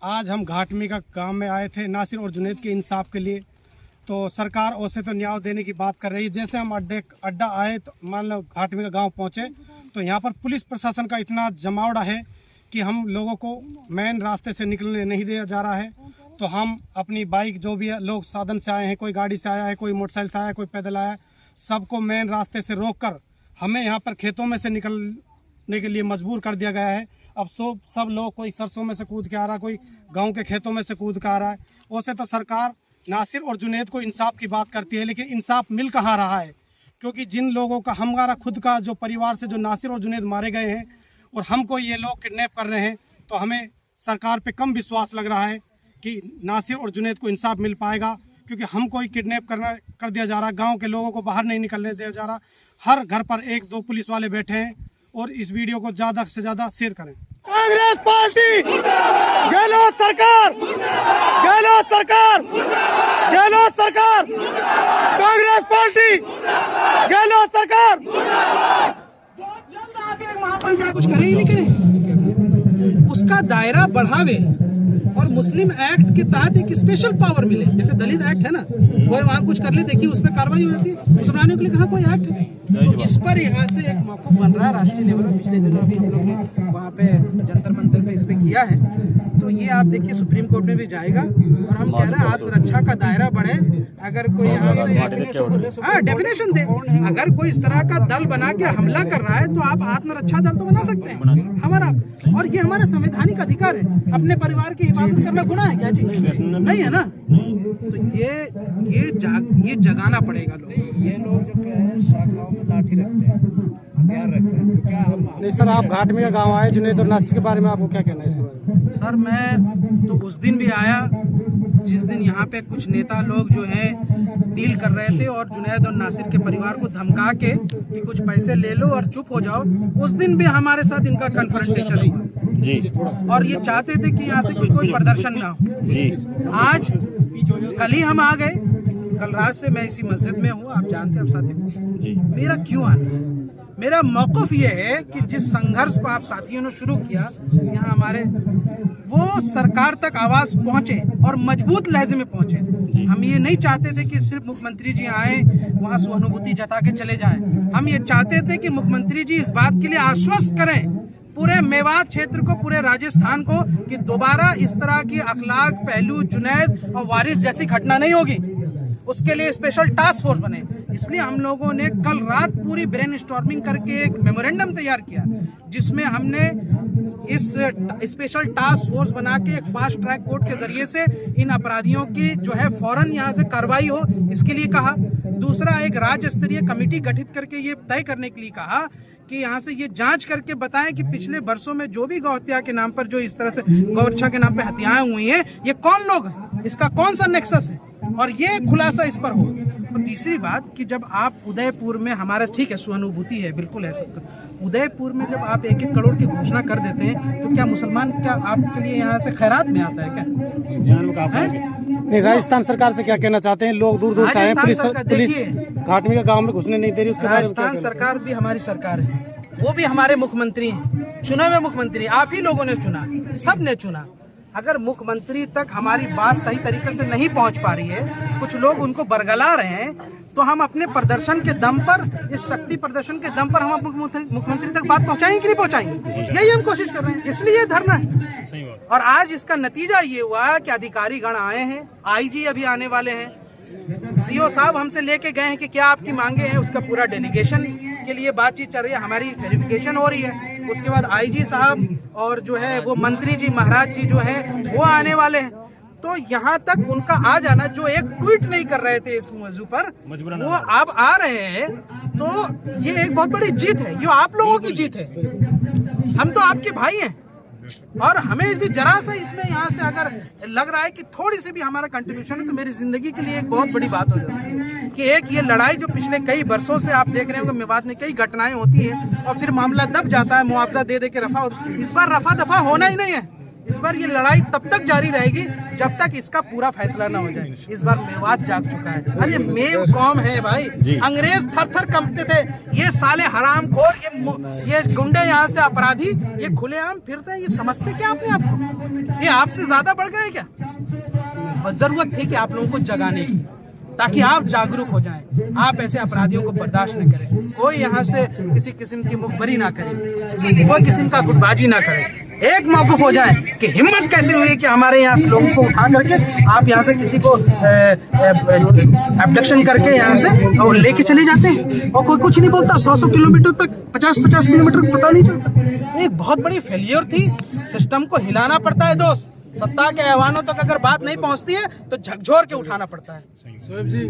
आज हम घाटमी का गांव में आए थे नासिर और जुनैद के इंसाफ के लिए। तो सरकार ओर से तो न्याय देने की बात कर रही है। जैसे हम अड्डा आए तो मान लो घाटमी का गांव पहुंचे तो यहाँ पर पुलिस प्रशासन का इतना जमावड़ा है कि हम लोगों को मेन रास्ते से निकलने नहीं दिया जा रहा है। तो हम अपनी बाइक जो भी लोग साधन से आए हैं, कोई गाड़ी से आया है, कोई मोटरसाइकिल से आया है, कोई पैदल आया है, सबको मेन रास्ते से रोककर हमें यहाँ पर खेतों में से निकलने के लिए मजबूर कर दिया गया है। अब सब लोग कोई सरसों में से कूद के आ रहा है, कोई गांव के खेतों में से कूद के आ रहा है। वैसे तो सरकार नासिर और जुनैद को इंसाफ की बात करती है, लेकिन इंसाफ मिल कहाँ रहा है? क्योंकि जिन लोगों का हमारा खुद का जो परिवार से जो नासिर और जुनैद मारे गए हैं और हमको ये लोग किडनैप कर रहे हैं, तो हमें सरकार पे कम विश्वास लग रहा है कि नासिर और जुनैद को इंसाफ मिल पाएगा। क्योंकि हमको ही किडनैप कर दिया जा रहा है, गांव के लोगों को बाहर नहीं निकलने दिया जा रहा। हर घर पर 1-2 पुलिस वाले बैठे हैं। और इस वीडियो को ज़्यादा से ज़्यादा शेयर करें। कांग्रेस पार्टी, गहलोत सरकार, गहलोत सरकार, गहलोत सरकार, कांग्रेस पार्टी, गहलोत सरकार। कुछ करे ही नहीं करे, उसका दायरा बढ़ावे और मुस्लिम एक्ट के तहत एक स्पेशल पावर मिले। जैसे दलित एक्ट है ना, कोई वहाँ कुछ कर ले, देखिए उसमें कार्रवाई हो जाती है। मुसलमानों के लिए कहाँ कोई एक्ट है? तो इस पर यहाँ से एक मौक़िफ़ बन रहा है राष्ट्रीय लेवल में। पिछले दिनों अभी हम लोग ने वहाँ पे जंतर मंतर पे इस पे किया है। तो ये आप देखिए सुप्रीम कोर्ट में भी जाएगा। और हम कह रहे हैं आत्मरक्षा का दायरा बढ़े। अगर कोई यहाँ से डेफिनेशन दे, अगर कोई इस तरह का दल बना के हमला कर रहा है तो आप आत्मरक्षा दल तो बना सकते हैं हमारा, और ये हमारा संवैधानिक अधिकार है। अपने परिवार की हिफाजत करना गुनाह है क्या जी? नहीं है ना। तो ये जगाना पड़ेगा लोग। ये लोग जो क्या है शाखाओं में लाठी रखते हैं, हथियार रखते हैं, क्या हम नहीं सर, आप घाटमी का गाँव आए, जुनैद और नासिर के बारे में आपको क्या कहना है इसके बारे में? सर मैं तो उस दिन भी आया जिस दिन यहाँ पे कुछ नेता लोग जो हैं डील कर रहे थे और जुनैद और नासिर के परिवार को धमका के कि कुछ पैसे ले लो और चुप हो जाओ। उस दिन भी हमारे साथ इनका कन्फ्रंटेशन हुआ जी, और ये चाहते थे कि यहाँ से कोई प्रदर्शन ना हो जी। आज कल ही हम आ गए। कल रात से मैं इसी मस्जिद में हूँ, आप जानते हैं, आप साथी जी। मेरा क्यों आना है? मेरा मौक़िफ़ ये है कि जिस संघर्ष को आप साथियों ने शुरू किया यहाँ हमारे, वो सरकार तक आवाज़ पहुँचे और मजबूत लहजे में पहुँचे। हम ये नहीं चाहते थे कि सिर्फ मुख्यमंत्री जी आए वहाँ सहानुभूति जता के चले जाएं। हम ये चाहते थे कि मुख्यमंत्री जी इस बात के लिए आश्वस्त करें पूरे मेवात क्षेत्र को, पूरे राजस्थान को, कि दोबारा इस तरह की अखलाक पहलू जुनैद और वारिस जैसी घटना नहीं होगी। उसके लिए स्पेशल टास्क फोर्स बने। इसलिए हम लोगों ने कल रात पूरी ब्रेन स्टॉर्मिंग करके एक मेमोरेंडम तैयार किया जिसमें हमने इस स्पेशल टास्क फोर्स बना के एक फास्ट ट्रैक कोर्ट के जरिए से इन अपराधियों की जो है फौरन यहाँ से कार्रवाई हो, इसके लिए कहा। दूसरा, एक राज्य स्तरीय कमेटी गठित करके ये तय करने के लिए कहा कि यहाँ से ये जांच करके बताएं कि पिछले वर्षों में जो भी गौ हत्या के नाम पर, जो इस तरह से गौ रक्षा के नाम पे हत्याएं हुई हैं, ये कौन लोग हैं, इसका कौन सा नेक्सस है, और ये खुलासा इस पर हो। और तीसरी बात कि जब आप उदयपुर में, हमारा ठीक है सहानुभूति है, बिल्कुल है सबका, उदयपुर में जब आप 1-1 करोड़ की घोषणा कर देते हैं तो क्या मुसलमान क्या आपके लिए यहाँ से खैरात में आता है क्या? नहीं, राजस्थान सरकार से क्या कहना चाहते हैं? लोग दूर दूर से आए, पुलिस घाटमी का गांव में घुसने नहीं दे रही, उसके राजस्थान सरकार भी हमारी सरकार है, वो भी हमारे मुख्यमंत्री हैं, चुने हुए मुख्यमंत्री। आप ही लोगों ने चुना, सब ने चुना। अगर मुख्यमंत्री तक हमारी बात सही तरीके से नहीं पहुंच पा रही है, कुछ लोग उनको बरगला रहे हैं, तो हम अपने प्रदर्शन के दम पर, इस शक्ति प्रदर्शन के दम पर हम मुख्यमंत्री तक बात पहुंचाएंगे कि नहीं पहुंचाएंगे? यही हम कोशिश कर रहे हैं, इसलिए धरना है। और आज इसका नतीजा ये हुआ कि अधिकारी गण आए हैं, आईजी अभी आने वाले हैं, सीओ साहब हमसे लेके गए हैं कि क्या आपकी मांगे हैं, उसका पूरा डेलीगेशन के लिए बातचीत चल रही है, हमारी वेरिफिकेशन हो रही है। उसके बाद आईजी साहब और जो है वो मंत्री जी, महाराज जी जो है वो आने वाले हैं। तो यहाँ तक उनका आ जाना, जो एक ट्वीट नहीं कर रहे थे इस मौजू पर, वो अब आ रहे हैं, तो ये एक बहुत बड़ी जीत है, ये आप लोगों की जीत है। हम तो आपके भाई हैं और हमें भी जरा सा इसमें यहाँ से अगर लग रहा है कि थोड़ी सी भी हमारा कंट्रीब्यूशन है, तो मेरी जिंदगी के लिए एक बहुत बड़ी बात हो जाती है कि एक ये लड़ाई जो पिछले कई वर्षों से आप देख रहे हो कि मेवात में कई घटनाएं होती हैं और फिर मामला दब जाता है, मुआवजा दे के रफा होता है। इस बार रफा दफा होना ही नहीं है, इस बार ये लड़ाई तब तक जारी रहेगी जब तक इसका पूरा फैसला ना हो जाए। इस बार मेवात जाग चुका है। अरे मेव कौम है भाई, अंग्रेज थर थर कंपते थे, ये साले हरामखोर, ये गुंडे यहाँ से अपराधी, ये खुलेआम फिरते हैं। ये समझते क्या अपने आप को? ये आपसे ज्यादा बढ़ गए क्या? बस जरूरत थी कि आप लोगों को जगाने की, ताकि आप जागरूक हो जाएं। आप ऐसे अपराधियों को बर्दाश्त न करें। कोई यहाँ से किसी किस्म की मुखबरी ना करे, कोई किस्म का गुटबाजी ना करे। एक मौकूफ हो जाए कि हिम्मत कैसे हुई कि हमारे यहाँ से लोगों को उठा करके आप यहाँ से किसी को एब्डक्शन करके यहाँ से और लेके चले जाते हैं और कोई कुछ नहीं बोलता। 100 किलोमीटर तक, 50 किलोमीटर पता नहीं चलता। एक बहुत बड़ी फेलियर थी। सिस्टम को हिलाना पड़ता है दोस्त। सत्ता के ऐवानों तक अगर बात नहीं पहुंचती है तो झकझोर के उठाना पड़ता है। शोएब जी